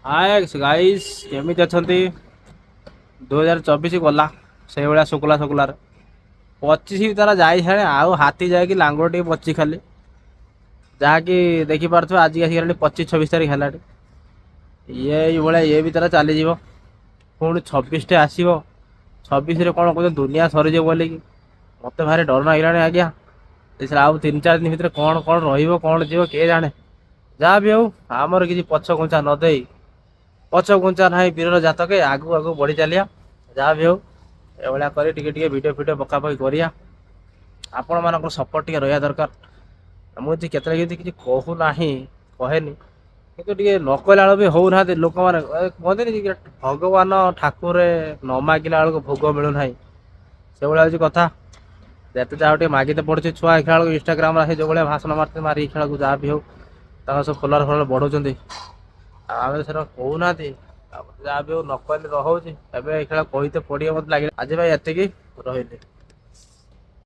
Hi guys केमिति अछंती 2024 गला से भाया शुक्ला शुक्लार 25 भी तारा जाई छाड़े आउ हाथी जाए कि लांगुर टे 25 खाली जहाँकि देखिपे आज आसिक 25-26 तारीख है ये भाया ये भी तारा चलीज पुणी 26 टे आसो 26 कौन कह दुनिया सरीज बोल कि मत भारी डर लगे आज्ञा आउ 3-4 दिन भितर कौन कौन रौन जीव किए जाने जहाँ भी हूँ आमर किसी पछ घुंचा नदे पछ घुंचा ना वीर जातक आगू आगू बढ़ी चलिया जहाँ भी हूँ एभलिया कर वीडियो फिडियो पकापकी करिया आपण मान सपोर्ट टे रहा दरकार मुझे केतले किसी कहूना कहेनि कि नकला भी होना लोक मैंने कहते भगवान ठाकुर न मागिला बेलू भोग मिलूना से भाया हूँ कथा जिते जहाँ मागिते पड़े छुआ खेला इंस्टाग्राम जो भाया भाषण मारते मारिक खेला जहाँ भी हो सब फलोर फलोर बढ़ाऊँ आम सर कहूना जहाँ भी हो नकली रोचे एवं खेल कहते पड़े मत लगे आज भाई एति रही।